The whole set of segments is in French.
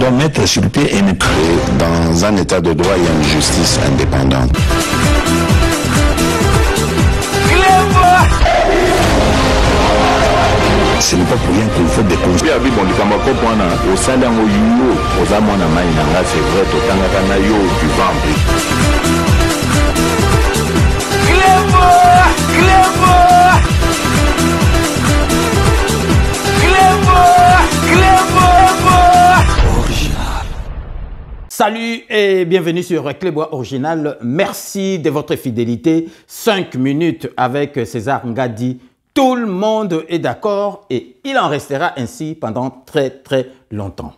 doit mettre sur pied une... Dans un état de droit, il y a une justice indépendante. Ce n'est pas pour rien qu'il faut des conseils. Salut et bienvenue sur Clébois Original. Merci de votre fidélité. 5 minutes avec César Ngadi. Tout le monde est d'accord et il en restera ainsi pendant très longtemps.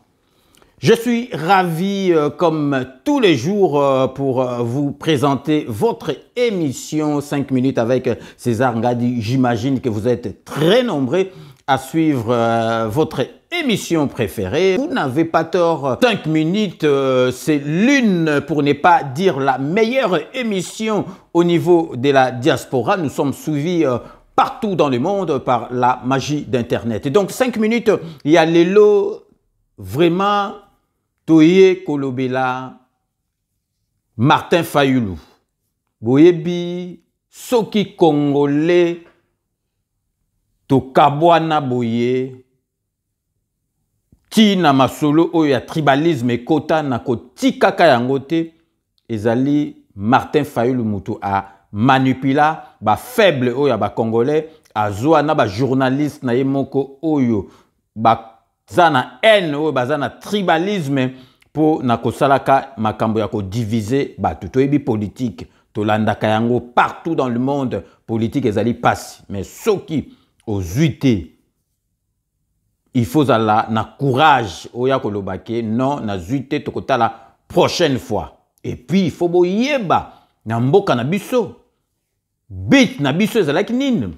Je suis ravi, comme tous les jours, pour vous présenter votre émission 5 minutes avec César Ngadi. J'imagine que vous êtes très nombreux à suivre votre émission préférée. Vous n'avez pas tort. 5 minutes, c'est l'une, pour ne pas dire la meilleure émission au niveau de la diaspora. Nous sommes suivis partout dans le monde par la magie d'Internet. Et donc 5 minutes, il y a les lots vraiment Toye Kolobela, Martin Fayulu, Boyebi, Soki Congolais, Tokabwana Boye, Tina Masolo, Oya Tribalisme et Kota Nakotika Kayangote, Ezali Martin Fayulu Moutou a manipula ba faible oyo ba congolais azwa na ba journaliste na yemoko oyo ba zana haine oyo bazana tribalisme po na kosalaka makambo ya ko diviser ba toyebi politique tolandaka yango partout dans le monde politique ezali passe mais soki ozuité il faut ala na courage oya kolobake non na zuité tokota la prochaine fois et puis il faut boyeba na mboka na biso bit na biso ezalaki nini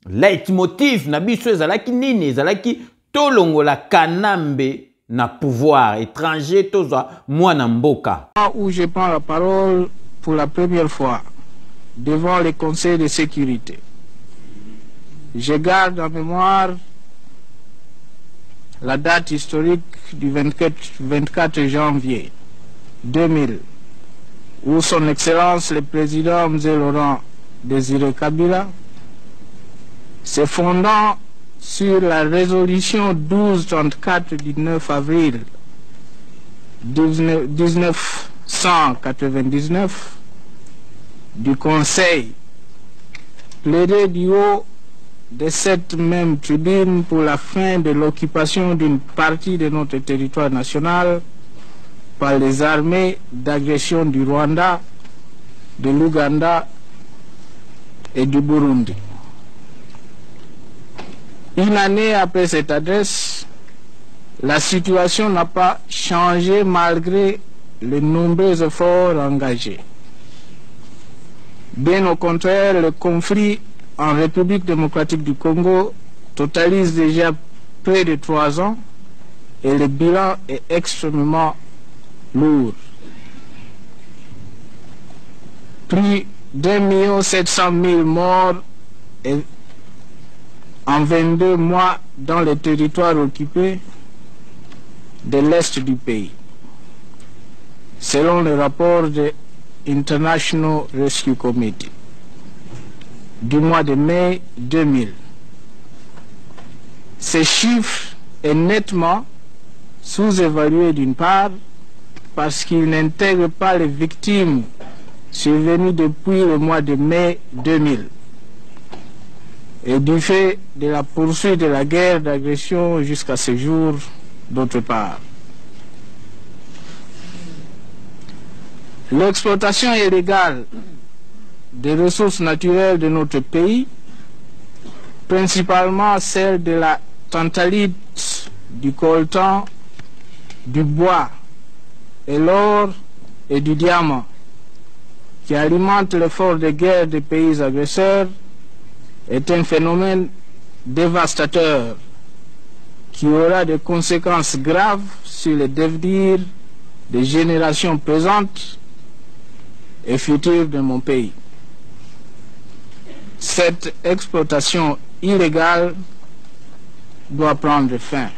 leitmotiv na biso ezalaki nini ezalaki tolongola kanambe na pouvoir étranger tozwa mwana mboka. Où je prends la parole pour la première fois devant le Conseil de sécurité, je garde en mémoire la date historique du 24 janvier 2000 où son Excellence le Président M. Laurent Désiré Kabila, se fondant sur la résolution 1234 du 9 avril 1999 du Conseil, plaidait du haut de cette même tribune pour la fin de l'occupation d'une partie de notre territoire national par les armées d'agression du Rwanda, de l'Ouganda et du Burundi. Une année après cette adresse, la situation n'a pas changé malgré les nombreux efforts engagés. Bien au contraire, le conflit en République démocratique du Congo totalise déjà près de 3 ans et le bilan est extrêmement lourd. Plus d'1 700 000 morts en 22 mois dans les territoires occupés de l'Est du pays, selon le rapport de International Rescue Committee du mois de mai 2000. Ces chiffres est nettement sous-évalué d'une part parce qu'il n'intègre pas les victimes survenues depuis le mois de mai 2000 et du fait de la poursuite de la guerre d'agression jusqu'à ce jour d'autre part. L'exploitation illégale des ressources naturelles de notre pays, principalement celle de la tantalite, du coltan, du bois, et l'or et du diamant, qui alimente l'effort de guerre des pays agresseurs, est un phénomène dévastateur qui aura des conséquences graves sur le devenir des générations présentes et futures de mon pays. Cette exploitation illégale doit prendre fin.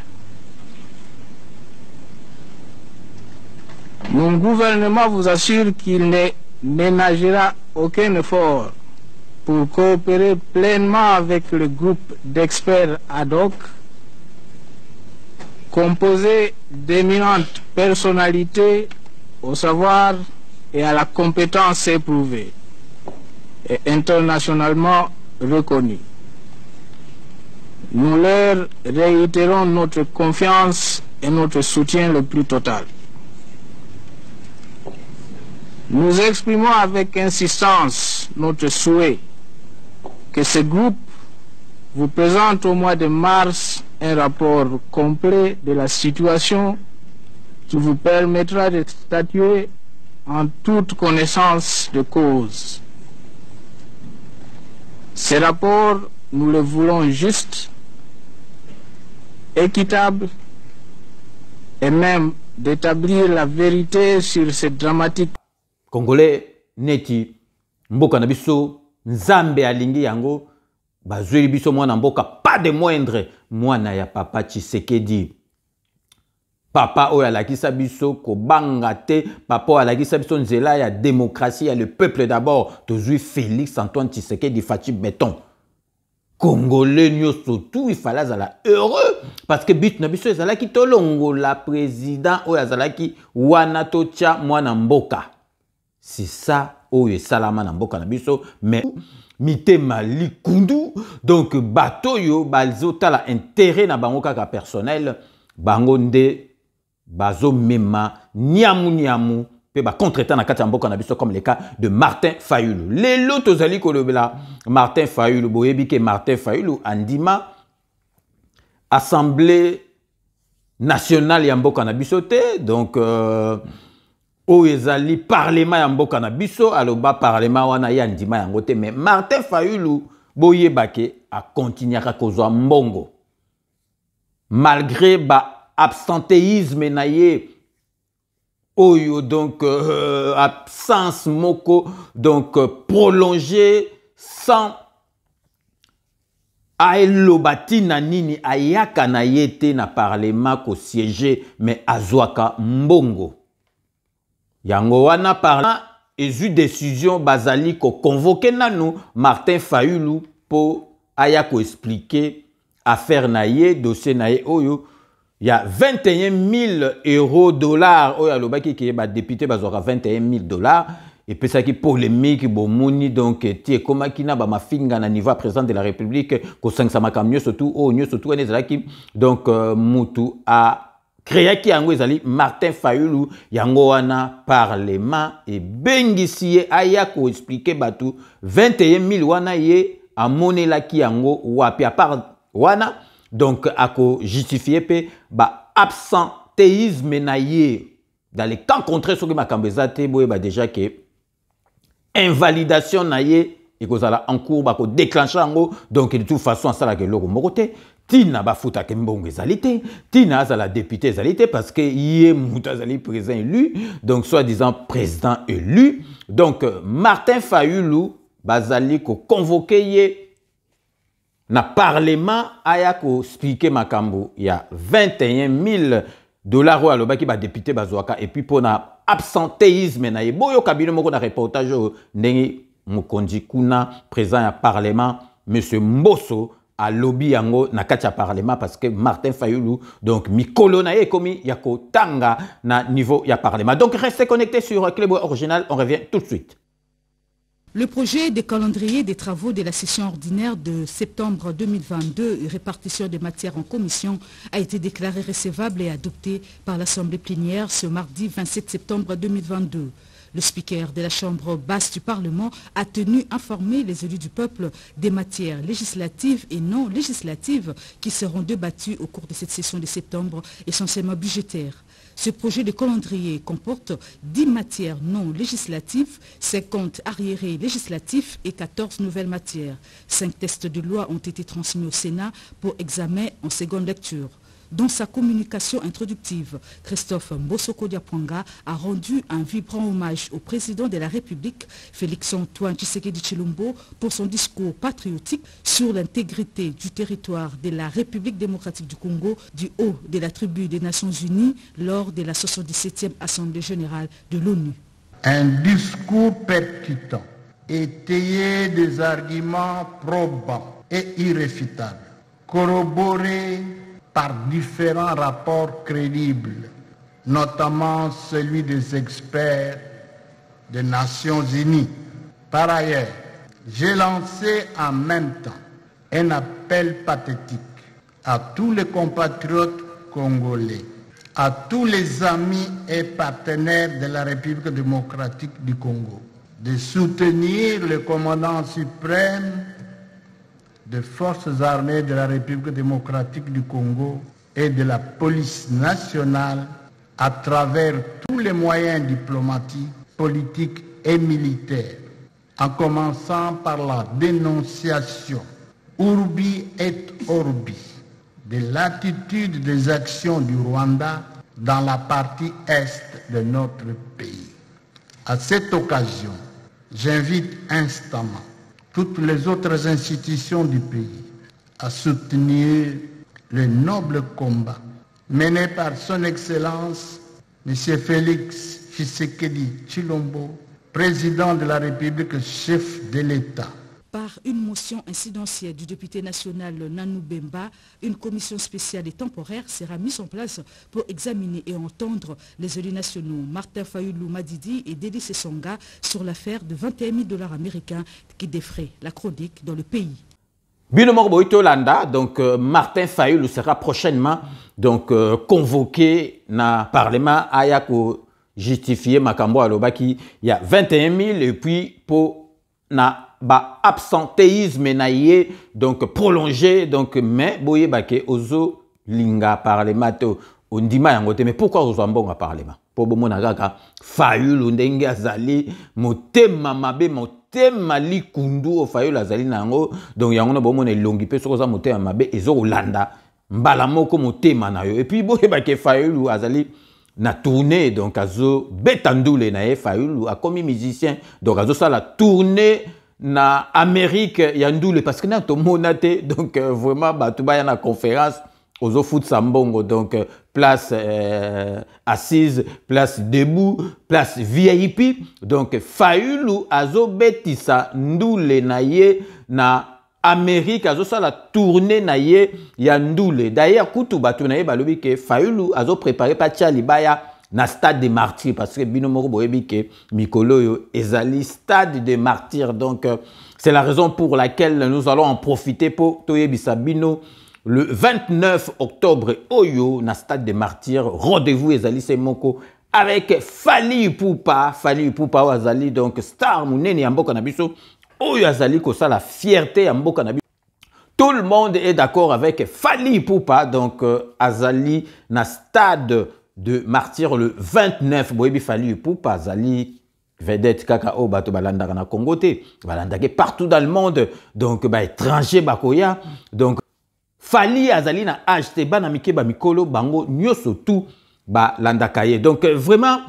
Son gouvernement vous assure qu'il ne ménagera aucun effort pour coopérer pleinement avec le groupe d'experts ad hoc composé d'éminentes personnalités au savoir et à la compétence éprouvée et internationalement reconnue. Nous leur réitérons notre confiance et notre soutien le plus total. Nous exprimons avec insistance notre souhait que ce groupe vous présente au mois de mars un rapport complet de la situation qui vous permettra de statuer en toute connaissance de cause. Ce rapport, nous le voulons juste, équitable et même d'établir la vérité sur cette dramatique. Congolais neti mboka na biso nzambe alingi yango bazweli biso mwana mboka pas de moindre mwana ya papa Tshisekedi. Papa oyo alakisa biso kobanga te, papa oyo alakisa biso nzela ya démocratie ya le peuple d'abord. Tozui Félix Antoine Tshisekedi Fachi Béton. Congolais nyoso tout il fallait azala heureux parce que but na biso ezalaki tolongo la président oyo azalaki wana tocha mwana mboka. C'est ça oyo salama na mboka na biso mais mitema likundu donc bato yo bazotala intérêt na bango kaka personnel bango nde bazo mema niamu pe ba contretemps na kati ya mboka na biso comme le cas de Martin Fayulu. Lelo tozali kolobela Martin Fayulu boyebi ke Martin Fayulu andima Assemblée nationale ya mboka na biso te donc ezali parlement ya mboka na biso aloba parlement wana ya ndima yango te mais Martin Fayulu boyebake a continuera kozwa mbongo malgré ba absentéisme na ye oyo donc absence moko donc prolongée sans aelobati na nini ayaka na yete na parlement ko siéger mais azwaka mbongo yango wana parlement ezu décision bazali ko convoquer nanu Martin Fayulu po aya ko expliquer affaire na ye dossier na ye oyo il y a 21 000 euros dollars oyo alobaki ki ba député bazora 21 000 dollars et puis ça qui polémique bomoni donc tie komaki na ba mafinga na niveau président de la République ko sangsa makamnyo surtout ezalaki donc mutu a créé qui yango ezali Martin Fayulu yango wana parlement et bengisi aya ko expliquer batu 21 000 wana ye amonela ki yango wapi à part wana donc ako justifier pe ba absentéisme na ye dans les camps contraires sur makambeza te boye ba déjà que invalidation na ye et kozala en cours ba ko déclencher yango donc de toute façon ça la que loko mokote tina ba futa ke mbongo ezalité tina azala député ezalité parce que yé mutazali président élu donc soi-disant président élu donc Martin Fayulu bazali ko convoquer ye na parlement aya ko expliquer makambo il y a 21 000 dollars à l'obaki ba député bazwaka et puis pour na absentéisme na ye boyo kabino moko na reportage ndenge mokonzi kuna présent à parlement monsieur Mbosso a lobby yango na kati ya parlement parce que Martin Fayulu donc mikolo na ye komi yako tanga na niveau ya parlement. Donc restez connectés sur Clé Bois Original, on revient tout de suite. Le projet de calendrier des travaux de la session ordinaire de septembre 2022 et répartition des matières en commission a été déclaré recevable et adopté par l'Assemblée plénière ce mardi 27 septembre 2022. Le speaker de la Chambre basse du Parlement a tenu informer les élus du peuple des matières législatives et non législatives qui seront débattues au cours de cette session de septembre, essentiellement budgétaires. Ce projet de calendrier comporte 10 matières non législatives, 50 arriérés législatifs et 14 nouvelles matières. 5 textes de loi ont été transmis au Sénat pour examen en seconde lecture. Dans sa communication introductive, Christophe Mbosoko Diapwanga a rendu un vibrant hommage au président de la République, Félix-Antoine Tshisekedi Tshilombo, pour son discours patriotique sur l'intégrité du territoire de la République démocratique du Congo du haut de la tribu des Nations Unies lors de la 77e Assemblée générale de l'ONU. Un discours percutant, étayé des arguments probants et irréfutables, corroborés par différents rapports crédibles, notamment celui des experts des Nations Unies. Par ailleurs, j'ai lancé en même temps un appel pathétique à tous les compatriotes congolais, à tous les amis et partenaires de la République démocratique du Congo, de soutenir le commandant suprême des forces armées de la République démocratique du Congo et de la police nationale à travers tous les moyens diplomatiques, politiques et militaires, en commençant par la dénonciation urbi et orbi de l'attitude des actions du Rwanda dans la partie est de notre pays. À cette occasion, j'invite instamment toutes les autres institutions du pays à soutenir le noble combat mené par son Excellence M. Félix Tshisekedi Tshilombo, président de la République, chef de l'État. Par une motion incidentielle du député national Nanou Bemba, une commission spéciale et temporaire sera mise en place pour examiner et entendre les élus nationaux Martin Fayulu Madidi et Dédé Sessonga sur l'affaire de 21 000 $ américains qui défraient la chronique dans le pays. Bino Morboito Landa, donc Martin Fayulu sera prochainement donc convoqué na Parlement ayako justifier Makambo Alobaki. Il y a 21 000 et puis pour na ba absentéisme naie donc prolongé donc mais boye bake ozo linga Parlement ondima yangote. Mais pourquoi ozo ambonga Parlement pour bomona kaka Fayulu ndenge azali motema mabe motema likundu o Fayulu azali nango donc yango na bomona elongi pe soko za motema mabe ezo olanda mbala moko motema na yo et puis boye bake Fayulu azali na tournée donc azo betandule na Fayulu a comme musicien donc azo ça la tournée na Amérique yandoule parce que na to monate donc vraiment batuba ya na conférence ozo foot sambongo donc place assise, place debout, place VIP donc Fayulu azo betisa ndoule na ye na Amérique azo ça la tournée na ye yandoule d'ailleurs kutu batu na ye balobi ke Fayulu azo préparé pa tia libaya na stade des martyrs parce que bino moko boyebi ke mikolo yo ezali stade des martyrs donc c'est la raison pour laquelle nous allons en profiter pour toyebisa bino le 29 octobre oyo na stade des martyrs rendez-vous ezali semoko avec Fally Ipupa azali donc star munene ya mboka na biso oyo azali ko ça la fierté ya mboka na biso. Tout le monde est d'accord avec Fally Ipupa donc azali na stade de martyr le 29 boyebi Fally Ipupa azali vedette kaka o bato balandaka na Congo te balandake partout dans le monde donc ba étranger bakoya donc Fally azali na acheté bana mike ba mikolo bango nyoso tout balandaka ye donc vraiment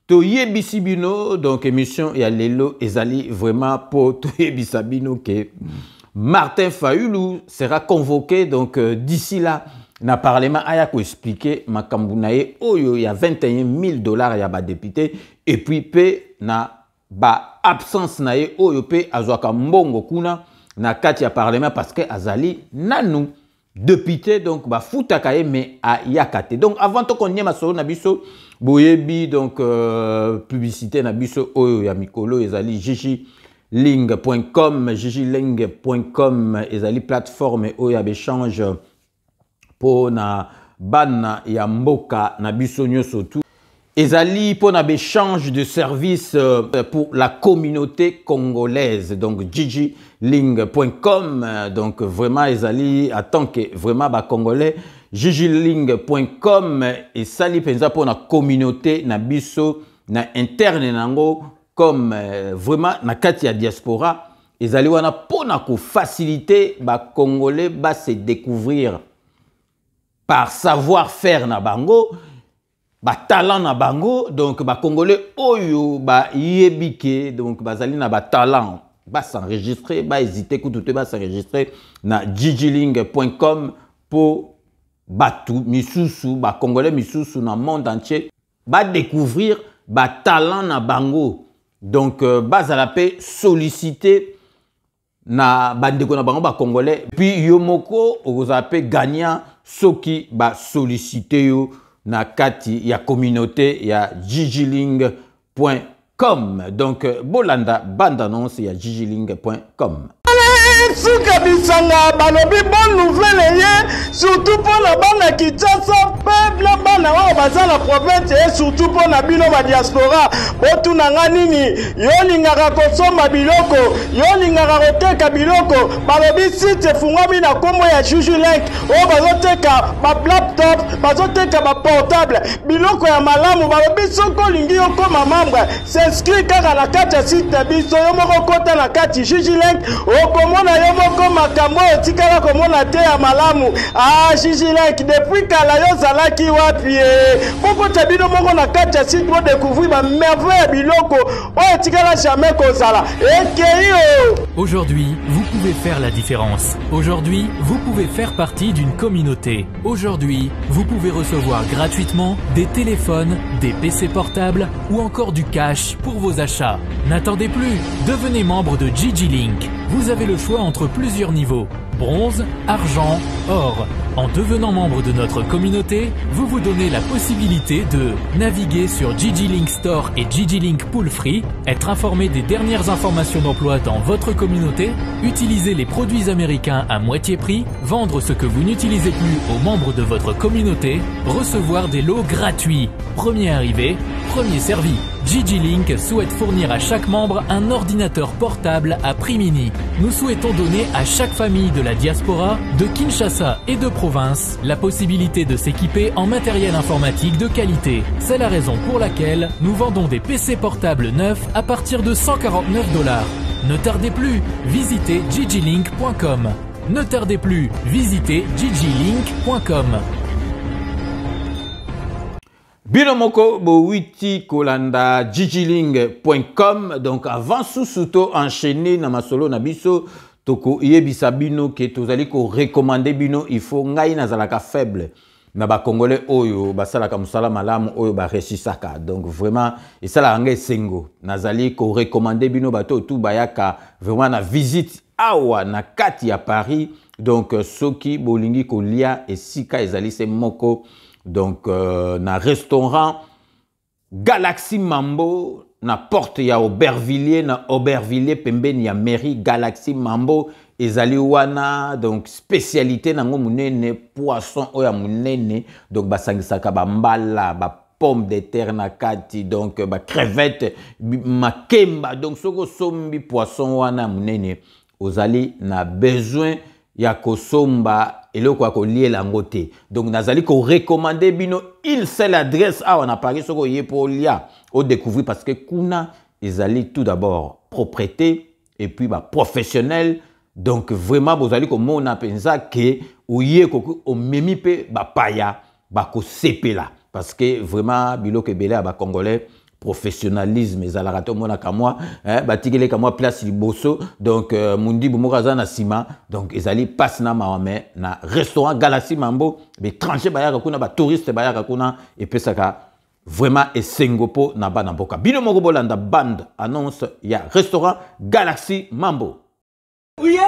toyebisi bino donc émission ya lelo ezali vraiment pour toyebisa bino que Martin Fayulu sera convoqué donc d'ici là na Parlement ayako expliquer makambu na ye oyo ya 21 000 $ ya ba député et puis pe na ba absence na ye oyo pe azwaka mbongo kuna na kati ya Parlement parce que azali nanu député donc ba futaka ye mais a yakate donc avant to konye masolo na biso boyebi donc publicité na biso oyo ya mikolo ezali jijiling.com ezali plateforme oyo ya échange pour na bana ya mboka na biso nyoso tout ezali pour na échange de services pour la communauté congolaise donc jijiling.com donc vraiment ezali à tant que vraiment ba congolais jijiling.com et sali penza pour na communauté na biso na interne nango comme vraiment na kati ya diaspora ezali wana pour na ko faciliter ba congolais ba se découvrir par savoir-faire na bango, ba talent na bango, donc ba Congolais oyo ba yebike, donc bazali na ba talent, ba s'enregistrer, ba hésiter koutoute ba s'enregistrer na gigiling.com pour batu misusu, ba Congolais misusu na monde entier, ba découvrir ba talent na bango. Donc bazala pe solliciter na bandeko na bango ba Congolais, puis yo moko ozape gagnant soki ba solliciter yo na kati ya communauté ya gigiling.com. Donc bolanda bande annonce ya gigiling.com. Suka bisanga balobi bonne nouvelle surtout pour la bana Kinshasa peuple bana wa bazala province et surtout pour na bino ba diaspora botuna nganini yolingaka kosomba biloko yolingaka koteka biloko balobi site fungwami na kombo ya Jujulink o bazoteka ba laptop bazoteka ba portable biloko ya malamu balobi soko lingi yokoma membre s'inscrit kaka na kati ya site biso yo moko kota na kati Jujulink okomona yo moko makambo etikala komona te ya malamu Jujulink depuis kala yo zalaki wapi poko tabino moko na kati ya site pour découvrir ba merveille ya biloko o etikala jamais kozala ekeyo. Aujourd'hui, vous pouvez faire la différence. Aujourd'hui, vous pouvez faire partie d'une communauté. Aujourd'hui, vous pouvez recevoir gratuitement des téléphones, des PC portables ou encore du cash pour vos achats. N'attendez plus, devenez membre de Gigilink. Vous avez le choix entre plusieurs niveaux. Bronze, argent, or. En devenant membre de notre communauté, vous vous donnez la possibilité de naviguer sur Gigilink Store et Gigilink Pool Free, être informé des dernières informations d'emploi dans votre communauté, utiliser les produits américains à moitié prix, vendre ce que vous n'utilisez plus aux membres de votre communauté, recevoir des lots gratuits. Premier arrivé, premier servi. Gigilink souhaite fournir à chaque membre un ordinateur portable à prix mini. Nous souhaitons donner à chaque famille de la diaspora, de Kinshasa et de province, la possibilité de s'équiper en matériel informatique de qualité. C'est la raison pour laquelle nous vendons des PC portables neufs à partir de 149 $. Ne tardez plus, visitez gigilink.com. Ne tardez plus, visitez gigilink.com. Binomoko Bowiti Kolanda gigiling.com. Donc avant sous-souto enchaîné na masolo na biso toko yebisa bino ke tozali ko recommander bino il faut ngai nazalaka faible na ba Congolais oyo basalaka musala malamu oyo ba resisaka. Donc vraiment et ça la ngai sengo nazali ko recommander bino bato tout bayaka vraiment na visite awa na kati ya Paris. Donc soki bolingi ko lia esika ezali se moko. Donc, na restaurant Galaxy Mambo, na porte ya Aubervilliers, na Aubervilliers pembeni ya mairie Galaxy Mambo, ezali wana, donc spécialité nango munene, poisson oya munene, donc basangisaka ba mbala, ba pomme de terre na kati, donc ba crevette, makemba, donc soko sombi poisson wana munene, ozali na besoin ya kosomba eloko ya kolie lango te. Donc nazali ko recommander bino il c'est l'adresse a on a parlé soko yepo lia au découvrir parce que kuna ezali tout d'abord propreté et puis ba professionnel. Donc vraiment bozali ko mona penza ke oye ko o memi pe ba paya ba ko sepela parce que vraiment biloko ebele ba Congolais professionnalisme ezalaka to mona ka moi batikele ka moi place liboso. Donc mundi bumokaza na sima donc ezali passe na maame na restaurant Galaxy Mambo étranger bayaka kuna ba touriste bayaka kuna et pesaka vraiment esengopo na bana mboka bino moko bolanda bande annonce ya restaurant Galaxy Mambo. Oui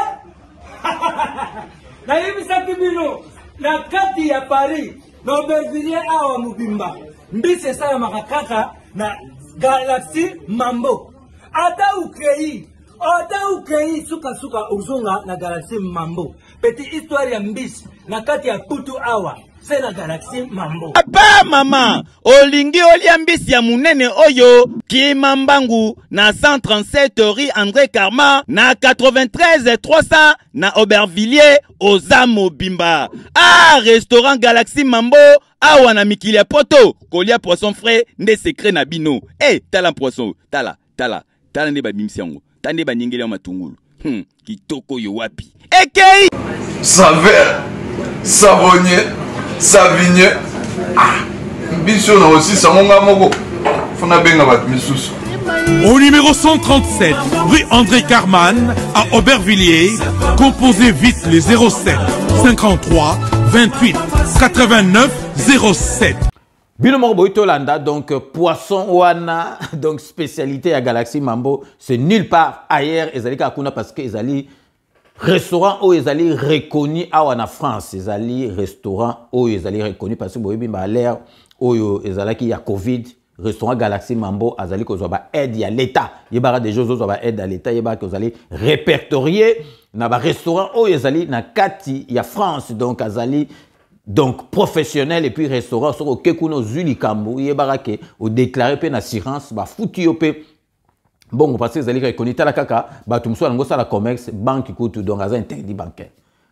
na yebisaki bino na kati ya Paris na Aubervilliers awa mubimba mbise sala makakaka na Galaxy Mambo. Ata ukei suka uzunga na Galaxy Mambo. Petite histoire ya mbisi na kati ya putu awa. C'est la Galaxy Mambo. Papa mama, olingi olia mbisi ya munene oyo Kimambangu na 137 rue André Karma na 93 300 na Aubervilliers Ozamo Bimba. Ah, restaurant Galaxy Mambo awa na mikili ya poto kolia poisson frais nde secret na bino. Tala poisson, tala nde ba bimisi yango. Tande ba nyingeli ya matungulu. Kitoko yo wapi. Ekei saveur savonnier Savigne. Biso na aussi Samonga Moko. Fona benga bat misusu. Au numéro 137, rue André Carman, à Aubervilliers, composez vite les 07 53 28 89 07. Bino Boitolanda, donc poisson wana, donc spécialité à Galaxy Mambo, c'est nulle part ailleurs, Ezali Kakuna parce que Ezali restaurant où Ezali reconnu en France, Ezali restaurant où Ezali reconnu parce que Boibi m'a l'air où Ezali qui y a Covid. Restaurant Galaxy Mambo, azali ko zoba aide ya l'État. Yebara des choses zoba aide à l'État, yebara ko azali répertorier na ba restaurant o ezali na kati ya France donc azali donc professionnel et puis restaurant sur kekuno zuli kambu yebara ke o déclarer pe na assurance ba foutu yo pe bon parce que ezali reconnu tala kaka ba tumso ngo sala commerce banque kutu donc azali interdit bancaire.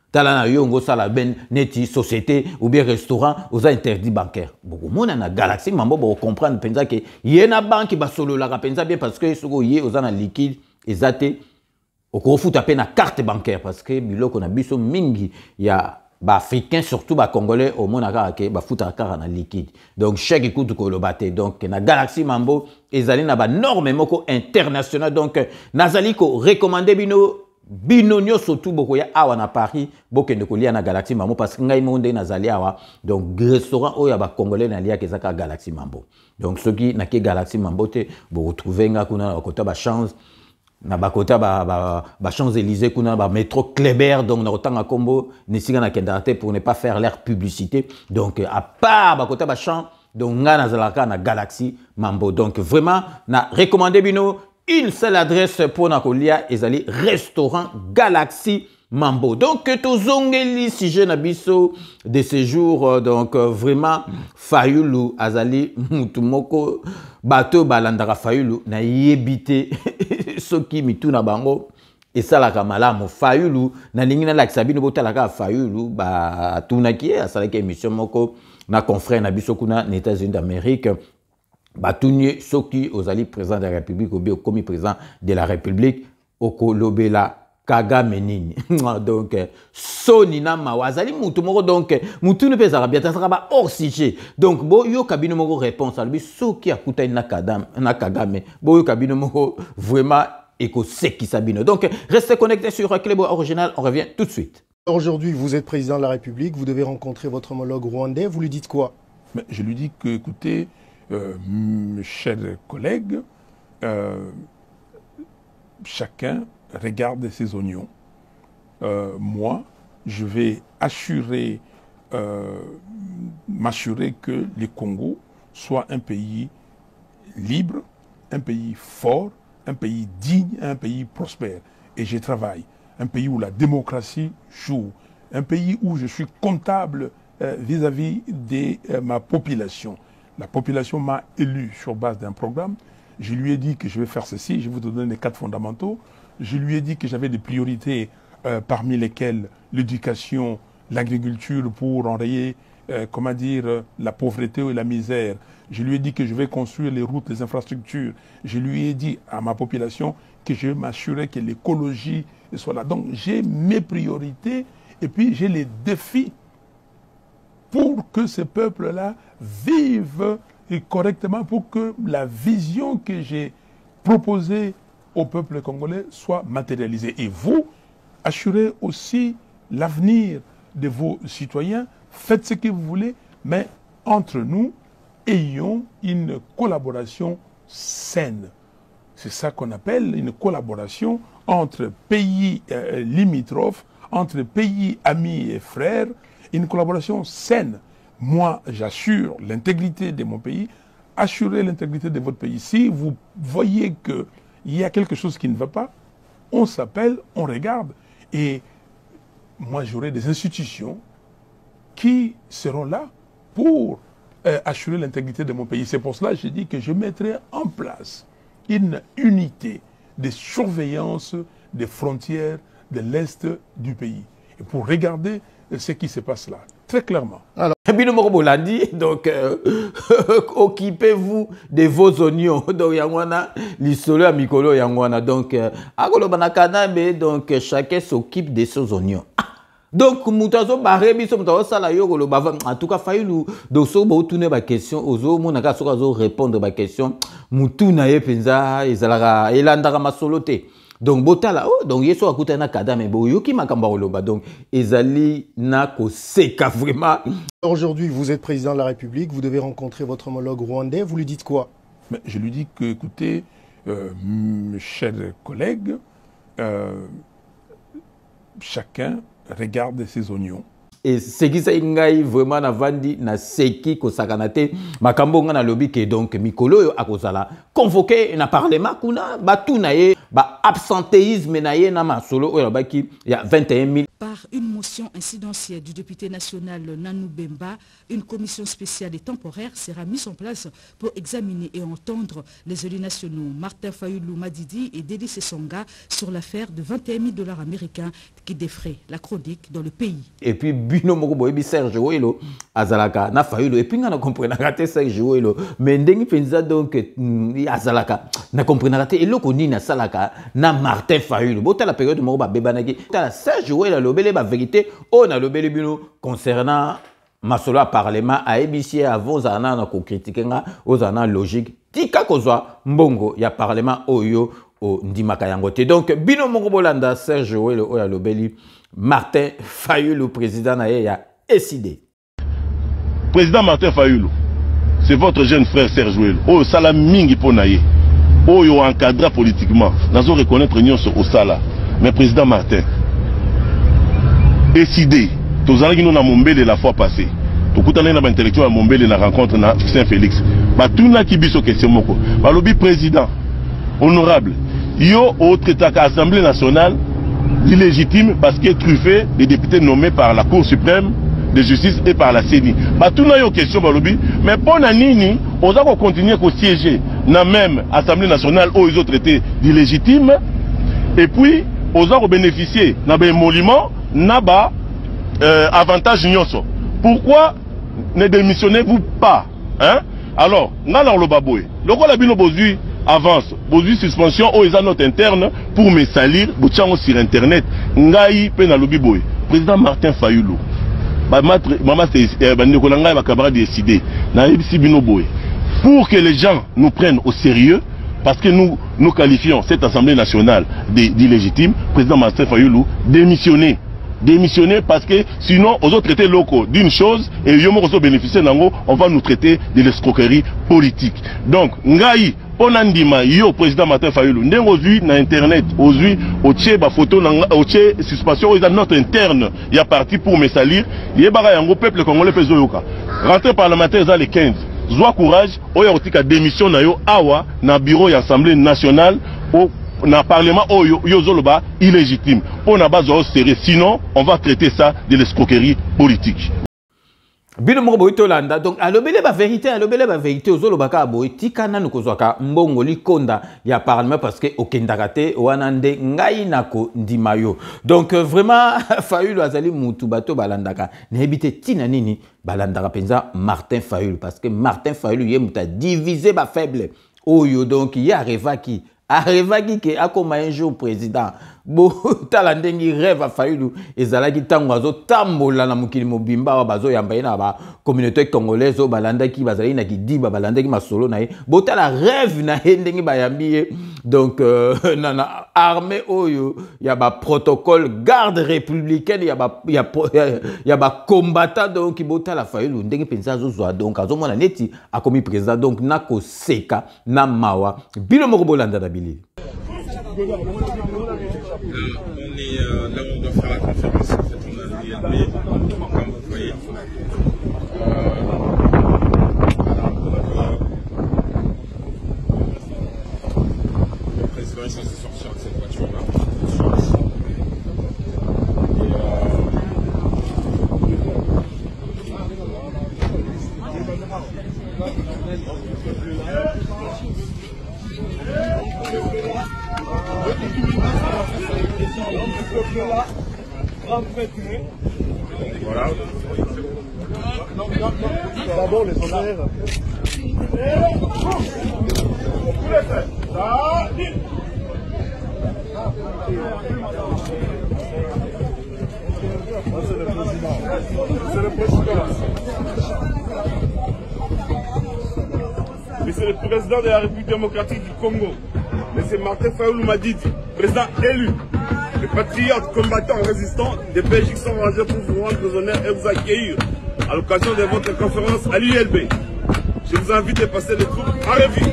Talana yongo sala ben neti société ou bien restaurant aux interdits bancaires. Beaucoup monde na Galaxy Mambo pour comprendre penza que yena banque ba solo la penza bien parce que soko yé aux ana liquide ezate au kofu taper na carte bancaire parce que biloko na biso mingi ya ba africain surtout ba congolais au monde aka ke ba futa aka na liquide. Donc chèque écoute ko lo baté donc na Galaxy Mambo ezali na ba norme moko international donc nazali ko recommander bino nyoso tout boko ya awa na Paris bokende kolia na Galaxy Mambo parce que ngai monde nazali awa donc restaurant oya ba congolais na lia kezaka Galaxy Mambo donc ceux qui na ke Galaxy Mambo te bo retrouver nga kuna na kota ba chance na ba kota ba Champs-Élysées kuna ba métro Kléber donc na otanga kombo ni singa na kendate pour ne pas faire leur publicité donc à part ba kota ba champ donc nga nazalaka na Galaxy Mambo donc vraiment na recommander bino une seule adresse pour Nakolia, ezali restaurant Galaxy Mambo. Donc, tozongeli si je n'abisso de séjour, donc vraiment, Fayulu, Azali, Mutumoko, Bato, Balandara Fayulu, na yebite, soki mitu na bango, et ça la kamala, Fayulu, na lingina la Sabine Botalaka Fayulu, ba tunaki, asalaki émission moko, na confrère na biso kuna, les États-Unis d'Amérique, Batounier Soki Ozali président de la République ou bien commis président de la République Okolobela Kagame Nini. Donc Sonina Mawazali Moutumoro donc Moutou ne peut pas bien ça hors sujet. Donc bo yo kabino moko réponse à lui Soki akuta na Kagame. Bo yo kabino moko vraiment éco seki sabino. Donc restez connectés sur Clébois Original, on revient tout de suite. Aujourd'hui, vous êtes président de la République, vous devez rencontrer votre homologue rwandais, vous lui dites quoi? Mais je lui dis que écoutez mes chers collègues, chacun regarde ses oignons. Moi, je vais m'assurer que le Congo soit un pays libre, un pays fort, un pays digne, un pays prospère. Et je travaille. Un pays où la démocratie joue. Un pays où je suis comptable vis-à-vis de ma population. La population m'a élu sur base d'un programme. Je lui ai dit que je vais faire ceci, je vais vous donner les 4 fondamentaux. Je lui ai dit que j'avais des priorités parmi lesquelles l'éducation, l'agriculture pour enrayer, comment dire, la pauvreté et la misère. Je lui ai dit que je vais construire les routes, les infrastructures. Je lui ai dit à ma population que je m'assurais que l'écologie soit là. Donc j'ai mes priorités et puis j'ai les défis pour que ce peuple-là vive correctement, pour que la vision que j'ai proposée au peuple congolais soit matérialisée. Et vous, assurez aussi l'avenir de vos citoyens, faites ce que vous voulez, mais entre nous, ayons une collaboration saine. C'est ça qu'on appelle une collaboration entre pays limitrophes, entre pays amis et frères, une collaboration saine. Moi, j'assure l'intégrité de mon pays, assurez l'intégrité de votre pays. Si vous voyez qu'il y a quelque chose qui ne va pas, on s'appelle, on regarde. Et moi, j'aurai des institutions qui seront là pour assurer l'intégrité de mon pays. C'est pour cela que je dis que je mettrai en place une unité de surveillance des frontières de l'Est du pays. Et pour regarder ce qui se passe là, très clairement. Alors, donc, occupez-vous de vos oignons. Donc, yangwana, l'isolo à mikolo yangwana. Donc, donc, chacun s'occupe de ses oignons. Donc, Moutazo Barebi, en tout cas, Fayulu, Dosso, Boutune, ma question, Ozo, Monaka, Sorazo, répondre à ma question, Moutuna, Penza, Ezalara, Elandara, Masolote. Donc, Botala, oh, donc, Yeso, Akouta, Nakada, mais Boyoki, Makamba, Oloba. Donc, Ezali, Nako, Seka, vraiment. Aujourd'hui, vous êtes président de la République, vous devez rencontrer votre homologue rwandais, vous lui dites quoi? Mais je lui dis que, écoutez, mes chers collègues, chacun regarde ses oignons. Et ce qui s'est vraiment navandi na seki ko sakanate makambo nga na lobby que donc mikolo a kozala convoqué na parlement kuna batu na ye ba absentéisme na ye na masolo o baki ya 21 000. Par une motion incidentielle du député national Nanou Bemba, une commission spéciale et temporaire sera mise en place pour examiner et entendre les élus nationaux Martin Fayulu Madidi et Dédé Sessonga sur l'affaire de 21 000 $ américains qui défraie la chronique dans le pays. Et puis bino moko boyebi Serge Ouelo azalaka na Fayulu et puis nga na comprenaka te Serge Ouelo mais ndengi penza donc azalaka na comprenaka te eloko nini na salaka na Martin Fayulu bota la période moko ba bebanaki ta Serge Ouelo lobele ba vérité on a lobele bino concernant masolo parlement a ébissé avant zana na ko critiquer nga ozana logique tika kozwa mbongo ya parlement oyo o ndimaka yango te donc bino moko bolanda Serge Ouelo oya lobeli Martin Fayulu, président a décidé. Président Martin Fayulu, c'est votre jeune frère Serge Ouelo. Oh, Sala Mingi Ponaye. Oh, il encadra politiquement. Nous allons reconnaître l'union sur Osala. Mais président Martin, décidé. Tous les gens qui ont Mombele la fois passée. Tout le monde a intellectuel à Mombele la rencontre à Saint-Félix. Tout le monde qui biso question moko. Balobi président, honorable. Yo autre état Assemblée nationale. Illégitime parce qu'il est truffé des députés nommés par la Cour suprême de justice et par la CENI. Tout le monde a une question, mais pour Nanini, on va continuer à siéger dans la même Assemblée nationale où ils ont traité d'illégitime et puis on va bénéficier d'un émolument, d'un avantage. Pourquoi ne démissionnez-vous pas hein? Alors, nous allons le baboué. Le roi Labino Bozui avance, Bozui suspension, aux notes internes pour me salir, Bouchango sur internet. Ngaï Penalobi Boy. Président Martin Fayulu. Maman c'est Nicolas va camarade décidé. Pour que les gens nous prennent au sérieux, parce que nous qualifions cette Assemblée nationale d'illégitime, président Martin Fayulu démissionner. Démissionner parce que sinon aux autres traités locaux d'une chose et yomo bénéficier nango on va nous traiter de l'escroquerie politique. Donc ngai onandima yo président Martin Fayulu ndengo zui na internet ozui otie ba photo na otie suspension ils note interne il y a parti pour me salir yebaka yango peuple congolais pezo yoka rentrée parlementaire za les 15 zwa courage oya otika démission na yo awa na bureau ya Assemblée nationale au dans le Parlement yozoloba illégitime. Pour na base serré, sinon on va traiter ça de l'escroquerie politique. Bino moko boito landa donc alobele ba vérité ozoloba ka boy tikana nukozwaka mbongo likonda ya parlement parce que okendaka te wanande ngai nako ndimayo. Donc vraiment Fayulu azali mutu bato balandaka nebite tina nini balandaka penza Martin Fayulu parce que Martin Fayulu ye muta diviser ba faible. Oyo donc ya revaki Arrevaki ke akoma un jour président bo talandengi rêve a Fayulu ezalaki tango azo tambola na mukili mobimba bazo yamba na ba communauté congolaise o balanda ki bazali na kidiba balanda ki masolo na ye bo tala rêve na hendengi bayambi donc na armée oyo ya ba protocole garde républicaine ya ba combattant donc bo tala Fayulu ndengi penza zo zo donc azo mona neti akomi président donc nako seka na mawa bino moko bolanda na bilili. On est là où on doit faire la conférence. En fait, on a l'ILB, comme vous voyez. Le président est censé sortir de cette voiture-là. Voilà. D'abord les honneurs. c'est le président de la République démocratique du Congo, M. Martin Fayulu Madidi, président élu, le patriote combattant résistant des Belgiques sont rangés pour vous rendre honneur et vous accueillir à l'occasion de votre conférence à l'ULB. Je vous invite à passer les troupes en revue.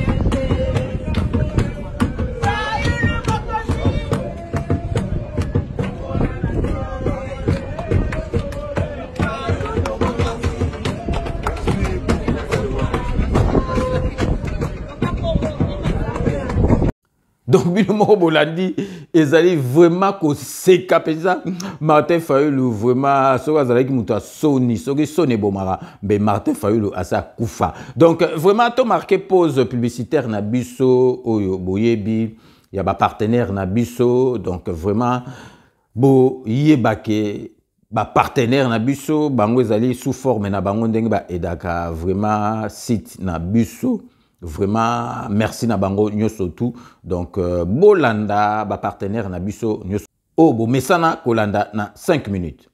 Donc, Binomo Bolandi, ils allaient vraiment s'écaper ça. Martin Fayulu, vraiment, ce qui m'a sonné, ce qui sonné Bomara, mais Martin Fayulu a sa koufa. Donc, vraiment, tout marqué pause publicitaire na biso, Oyo, Boyebi, il y a des partenaires na biso, donc vraiment, Bo Yebake, ba partenaire na biso, bango ezali sous forme na bango ndenge ba edaka vraiment site na biso. Vraiment, merci na bango nyoso tout. Donc, bolanda, ba partenaire na biso nyoso. Oh, bo mesana kolanda na 5 minutes.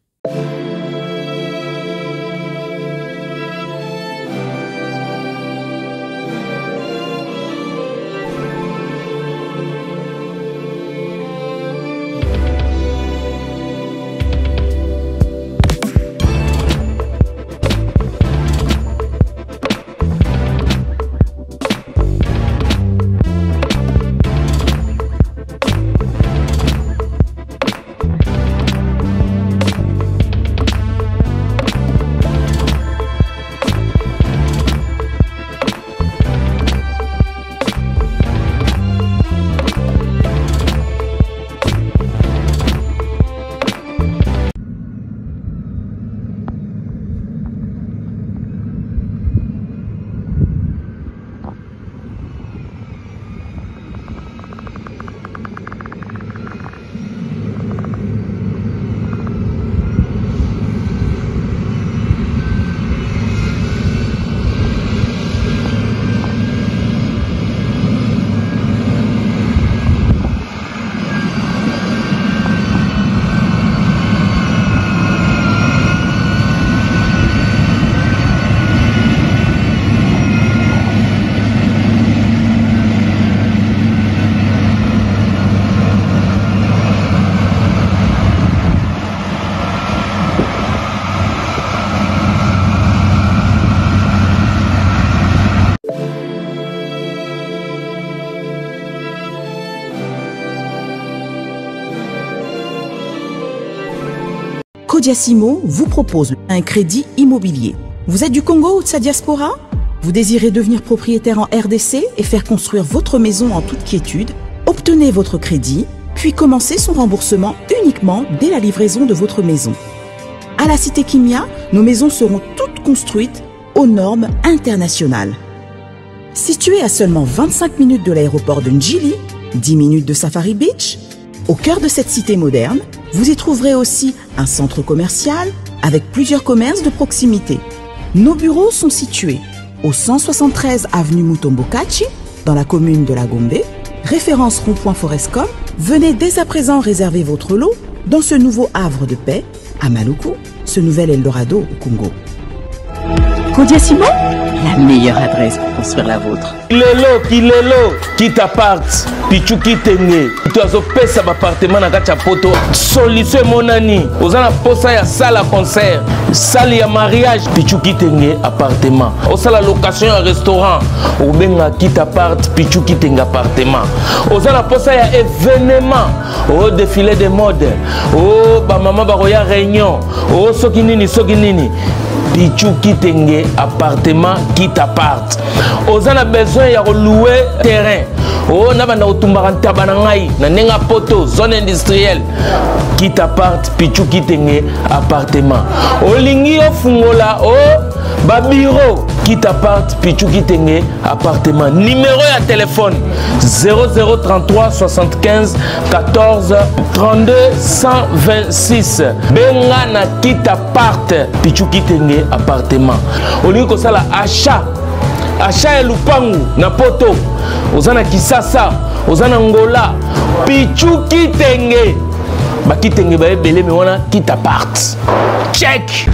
Codiasimo vous propose un crédit immobilier. Vous êtes du Congo ou de sa diaspora? Vous désirez devenir propriétaire en RDC et faire construire votre maison en toute quiétude? Obtenez votre crédit, puis commencez son remboursement uniquement dès la livraison de votre maison. À la Cité Kimia, nos maisons seront toutes construites aux normes internationales. Située à seulement 25 minutes de l'aéroport de Njili, 10 minutes de Safari Beach, au cœur de cette cité moderne, vous y trouverez aussi un centre commercial avec plusieurs commerces de proximité. Nos bureaux sont situés au 173 avenue Mutombokachi, dans la commune de la Gombe, référence rond-point Forescom. Venez dès à présent réserver votre lot dans ce nouveau havre de paix à Maluku, ce nouvel Eldorado au Congo. Codiasimo, la meilleure adresse pour construire la vôtre. Kilelo, quitte appart, pichu kitenge. Tu as opé sa appartement na gacha poto. Solution monani. Ozana posa ya salle concert, salle ya mariage, pichu kitenge appartement. Osala location ya restaurant, obenga quitte appart, pichu kitenge appartement. Ozana posa ya événement, au défilé de mode, oh ba mama ba roya réunion, oh soki nini. Pichu kitenge appartement quitte appart. Ozana besoin ya louer terrain. Oh na bana otumbaka ntaba na ngai na nenga poto zone industrielle quitte appart pichu kitenge appartement. Olingi ofungola oh ba bureau quitte appart pichu kitenge appartement. Numéro ya téléphone 0033 75 14 32 126. Benga na quitte appart pichu kitenge appartement. Olingi ko sala achat ya lupangu na poto. Ozana Kisasa, ozana Ngola, pichu kitenge. Ba kitenge ba ebele me wana quitte appart. Check.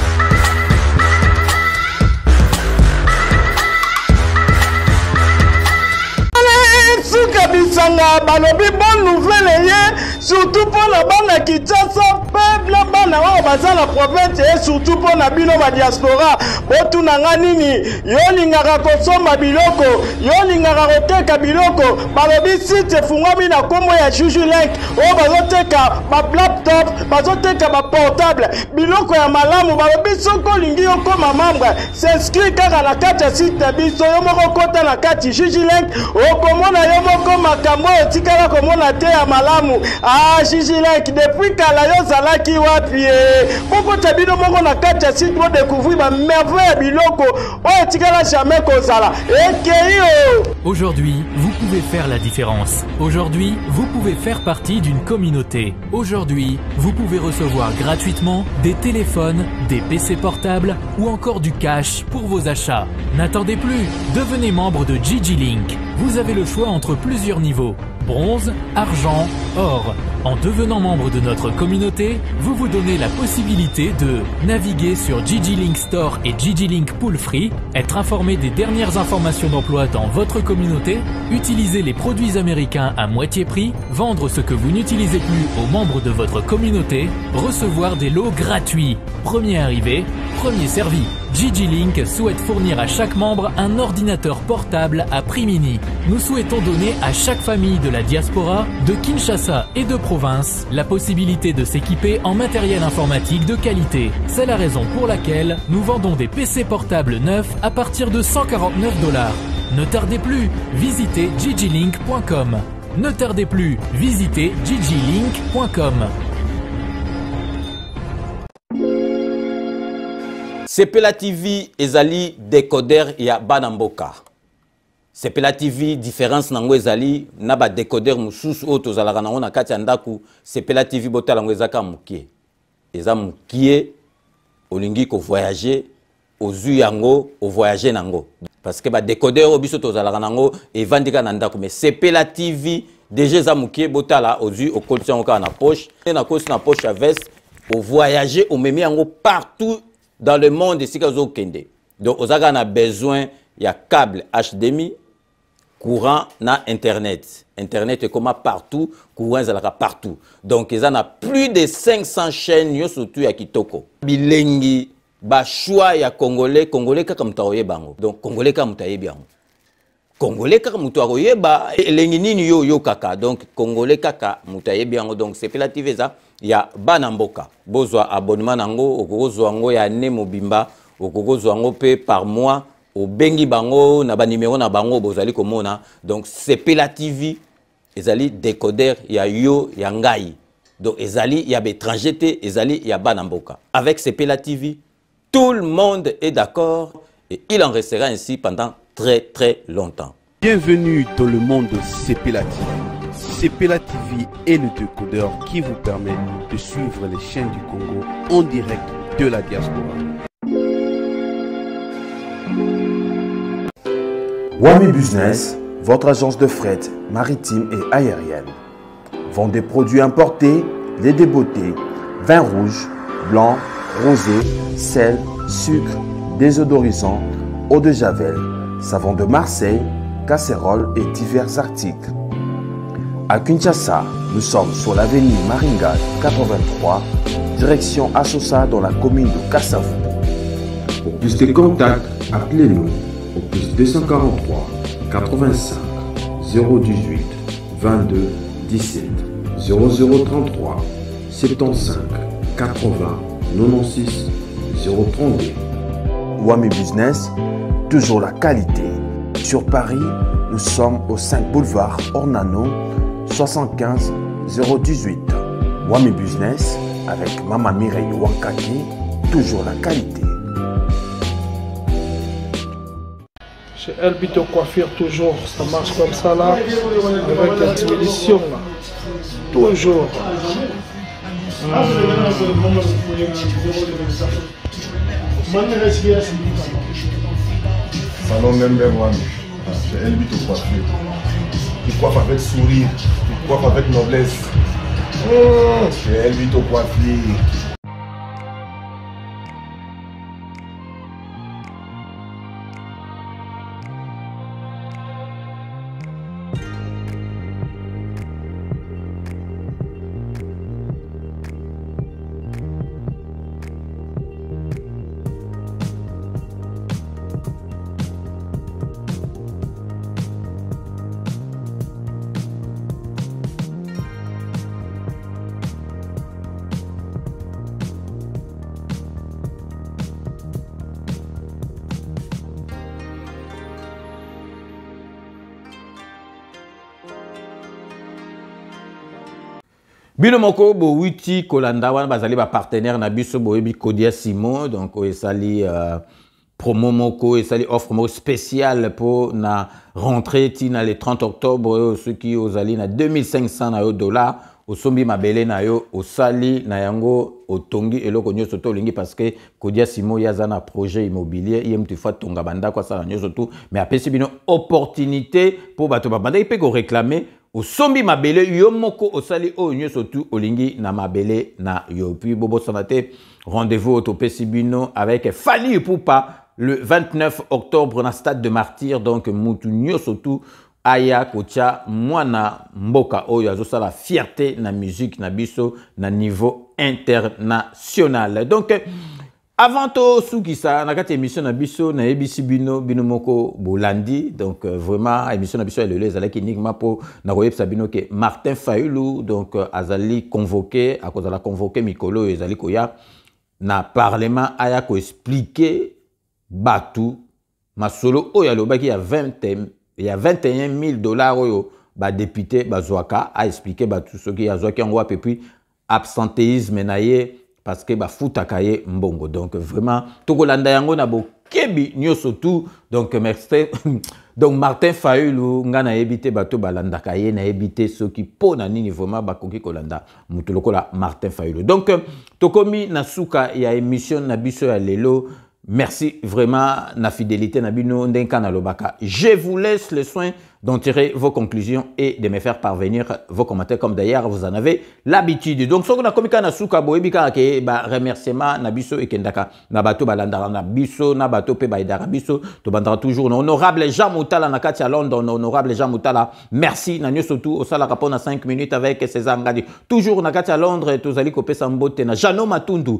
nga balobi bonne nouvelle ye surtout pour la bana Kinshasa pe na bana wa baza na province et surtout pour na bino ba diaspora botu na nga nini yo lingaka kosomba biloko yo lingaka koteka biloko balobi site fungwami na kombo ya Juju Link o bazoteka ba laptop bazoteka ba portable biloko ya malamu balobi soko lingi yo koma membre s'inscrit kaka na kati ya site na biso yo moko kota na kati Juju Link okomona yo moko makambo otikala komona te ya malamu Juju Link depuis kala yo zalaki wapi koko tabino moko na kati ya site pour découvrir ba merveille ya biloko o etikala jamais kozala ekeyo. Aujourd'hui, vous pouvez faire la différence. Aujourd'hui, vous pouvez faire partie d'une communauté. Aujourd'hui, vous pouvez recevoir gratuitement des téléphones, des PC portables ou encore du cash pour vos achats. N'attendez plus, devenez membre de Gigi Link. Vous avez le choix entre plusieurs niveaux. Bronze, argent, or. En devenant membre de notre communauté, vous vous donnez la possibilité de naviguer sur Gigi Link Store et Gigi Link Pool Free, être informé des dernières informations d'emploi dans votre communauté, utiliser les produits américains à moitié prix, vendre ce que vous n'utilisez plus aux membres de votre communauté, recevoir des lots gratuits. Premier arrivé, premier servi. Gigi Link souhaite fournir à chaque membre un ordinateur portable à prix mini. Nous souhaitons donner à chaque famille de la diaspora, de Kinshasa et de province, la possibilité de s'équiper en matériel informatique de qualité. C'est la raison pour laquelle nous vendons des PC portables neufs à partir de 149 $. Ne tardez plus, visitez gigilink.com. Ne tardez plus, visitez gigilink.com. Sepela TV ezali décodeur ya Banamboka. Sepela TV différence nango ezali na ba décodeur mususu o tozalaka nango na kati ya ndaku. Sepela TV botala ngo ezaka mukie. Eza mukie olingi ko voyager ozu yango o voyager nango. Parce que ba décodeur obiso tozalaka nango evandika na ndaku mais Sepela TV déjà eza mukie botala ozu o kolisi yango ka na poche na kosi na poche à veste o voyager o memi yango partout dans le monde ici kazo kende. Donc on a besoin il y a câble HDMI, courant na internet. Internet est comme partout, courant est partout. Donc ils en a plus de 500 chaînes yo surtout ya kitoko. Bilengi ba choix ya congolais kaka mutaoye bango. Donc congolais kaka mutaye bango. Congolais kaka mutaoye ba elengi nini yo kaka. Donc congolais kaka mutaye bango. Donc c'est relative ça. Ya Banamboka bozwa abonnement nango okozwa ngo ya ne mobimba okozwa ngo pe par mois au bengi bango na ba numéro na bango bozali komona. Donc Sepela TV ezali décodeur ya yo ya ngai. Donc ezali ya étranger te ezali ya Banamboka. Avec Sepela TV tout le monde est d'accord et il en restera ainsi pendant très longtemps. Bienvenue dans le monde de Sepela TV. Sepela TV est le décodeur qui vous permet de suivre les chaînes du Congo en direct de la diaspora. Wami Business, votre agence de fret maritime et aérienne. Vend des produits importés, lait de beauté, vin rouge, blanc, rosé, sel, sucre, désodorisant, eau de javel, savon de Marseille, casseroles et divers articles. À Kinshasa, nous sommes sur l'avenue Maringa 83, direction Assosa dans la commune de Kassavou. Pour plus de contacts, appelez-nous au plus 243 85 018 22 17 0033 75 80 96 032. Wami Business, toujours la qualité. Sur Paris, nous sommes au 5 boulevard Ornano 75 018. Wami Business avec Mama Mireille Wankaki, toujours la qualité. Chez Elbito Coiffure, toujours, ça marche comme ça là, avec la expédition là. Toujours. Salon Member One, chez Elbito Coiffure. Il coiffe avec sourire, il coiffe avec noblesse. Chez Elbito Coiffure. Bino moko bo witi kolanda wana bazali ba partenaire na biso boyebi Kodia Simon donc esali promo moko esali offre moko spéciale pour na rentrée tina le 30 octobre ceux qui osali na 2500 na $, osombi mabele na yo osali na yango otongi eloko nyonso to lingi parce que Kodia Simon yaza na projet immobilier yem tu fa tonga banda kwa sala nyonso tout mais apesi bino opportunité pour bato ba banda ipe ko réclamer osombi mabele yo moko osali o nyonso tout olingi na mabele na yo puis bobo sanate rendez-vous au topesi bino avec Fally Ipupa le 29 octobre na stade de Martyrs donc mutu nyonso tout aya kocha mwana mboka oyo azosa la fierté na musique na biso na niveau international. Donc avant to soukisa na kati émission na biso na ebisi bino moko bolandi donc vraiment émission na biso elelo ezalaki uniquement pour na koyebisa bino ke Martin Fayulu donc azali convoqué akozala convoqué mikolo ezali koya na parlement aya ko expliquer batu masolo oyo alobaki il y a $21 000 oyo ba député bazwaka a expliqué batu soki azwaki yango ape puis absentéisme na ye parce que ba futaka ye mbongo donc vraiment tokolanda yango na bokebi nyoso tout donc merci donc Martin Fayulu nga na ebité bato balandaka ye na ebité soki pona nini vraiment bakoki kolanda mutu lokola Martin Fayulu donc tokomi na suka ya émission na biso ya lelo. Merci vraiment na fidélité na bino ndenka na lobaka. Je vous laisse le soin d'en tirer vos conclusions et de me faire parvenir vos commentaires comme d'ailleurs vous en avez l'habitude. Donc, ce qu'on a comme na suka boebika ke ba remerciement na biso ekendaka na bato balandara na biso na bato pe ba idara biso to bandara toujours honorable Jean Moutala na kati à London honorable Jean Moutala. Merci na nyoso tout au sala rapport na 5 minutes avec César Ngadi. Toujours na kati à Londres tozali kopesa mbote na Jano Matundu.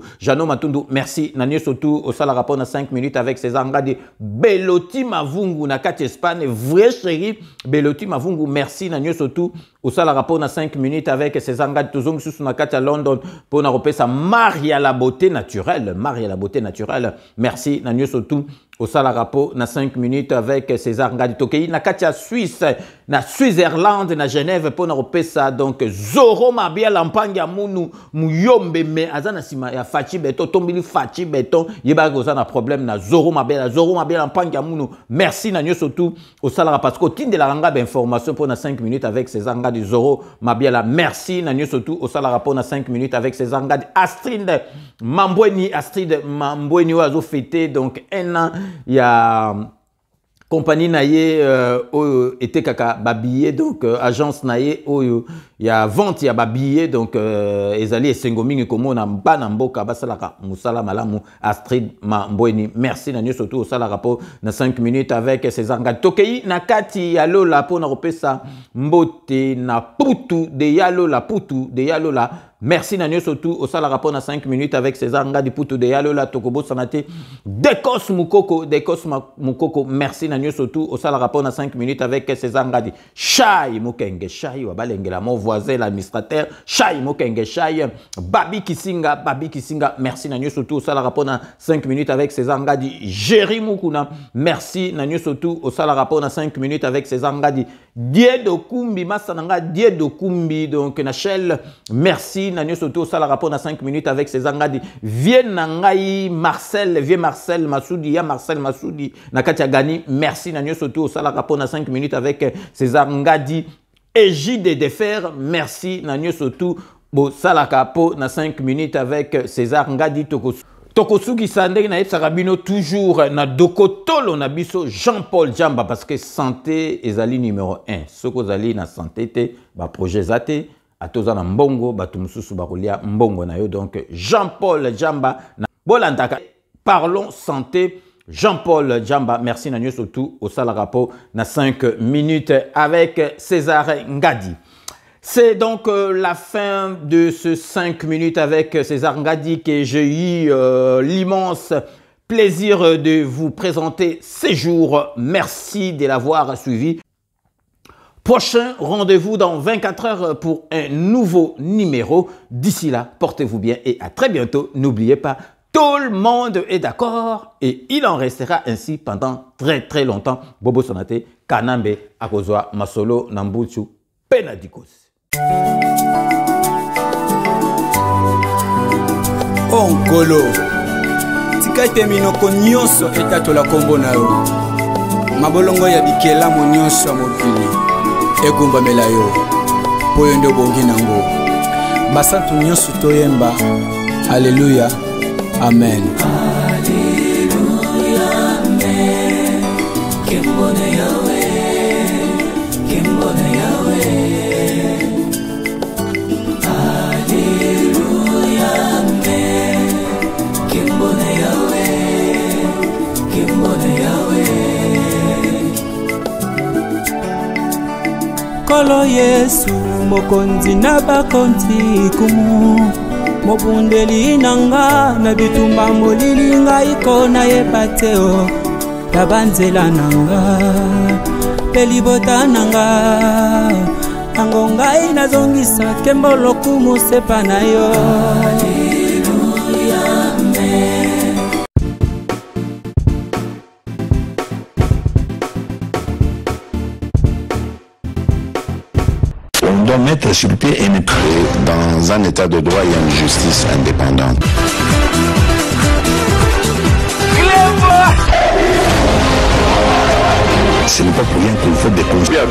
Merci na nyoso tout au sala rapport na 5 minutes avec César Ngadi. Beloti Mavungu na kati Espagne vrai chéri Beloti Mavungu, merci na nyoso tout au sala rapport na 5 minutes avec César Ngadi tozong sous na kati à London pour na repesa Maria la beauté naturelle merci na nyoso tout au sala rapport na 5 minutes avec César Ngadi tokei na kati à Suisse na Switzerland na Genève pour na repesa donc Zoro Mabia Lampanga munu muyombe me azana sima ya Fachi Beton tombili Fachi Beton yeba ko na problème na Zoro Mabia Lampanga munu merci na nyoso tout au sala parce que tinde la ranga d'information pour na 5 minutes avec César Ngadi Zoro Mabiala merci na nyoso tout au sala rapport na 5 minutes avec César Ngadi Astrid Mambweni ozo fêté donc un an il y a compagnie naie était kaka babillé donc agence naie oyo il y a vente il y a babillé donc ezali esengomingi komo na bana mboka basalaka musala malamu Astrid Mambweni merci na nyoso tout au sala rapport na 5 minutes avec César Ngadi tokei na kati ya lola po na kopesa mbote na putu de yalola putu de yalola. Merci na nyoso tout au sala rapport na 5 minutes avec César Ngadi putu de yalola tokobo sanate Dekos Mukoko merci na nyoso tout au sala rapport na 5 minutes avec César Ngadi Shai Mukenge Shai wa balengela mon voisin l'administrateur Shai Mukenge Shai Babi Kisinga merci na nyoso tout au sala rapport na 5 minutes avec César Ngadi Jerry Mukuna merci na nyoso tout au sala rapport na 5 minutes avec César Ngadi Diedo Kumbi Masananga Diedo Kumbi donc Nachel merci na nyoso tout sala rapport na 5 minutes avec César Ngadi Vieux Marcel Massoudi ya Marcel Massoudi na katia Gani merci na nyoso tout sala rapport na 5 minutes avec César Ngadi Égide de Fer merci na nyoso tout bo sala capo na 5 minutes avec César Ngadi Tokosuki Sandek na Epsarabino toujours na Dokotolo na biso Jean-Paul Jamba parce que santé ezali numéro 1 soko zali na santé te ba projet zate atoza na mbongo batu mususu bakolia mbongo na yo donc Jean-Paul Jamba na bolandaka parlons santé Jean-Paul Jamba merci na nyoso tout au sala rapport na 5 minutes avec César Ngadi. C'est donc la fin de ce 5 minutes avec César Ngadi que j'ai eu l'immense plaisir de vous présenter ces jours. Merci de l'avoir suivi. Prochain rendez-vous dans 24 heures pour un nouveau numéro. D'ici là, portez-vous bien et à très bientôt. N'oubliez pas, tout le monde est d'accord et il en restera ainsi pendant très longtemps. Bobo Sonate, Kanambe, Akozwa, Masolo, Nambuchu, Penadikos. Oh Nkolo, tika ete minoko nyonso etatola kombo na yo. Mabolongo ya bikelamu nyonso ya mokili egumbamela yo po yo nde obongi nango. Basantu nyonso toyemba. Alléluia, amen. Alléluia, amen. Kembone Yahweh, Kembone Yahweh. Alléluia, amen. Kembone Yahweh, Kembone Yahweh. Kolo Yesu mokonzi na bakonzi kumu. Mobundeli nanga na bitumba molili ngai kona yepateo tabanzela nanga pelibota nanga ango ngai nazongisa kembolo kumusepa na yo. Alléluia, amen. On doit mettre sur pied et dans un état de droit, il y a une justice indépendante. Ce n'est pas pour rien qu'il faut des conseils. C'est vrai,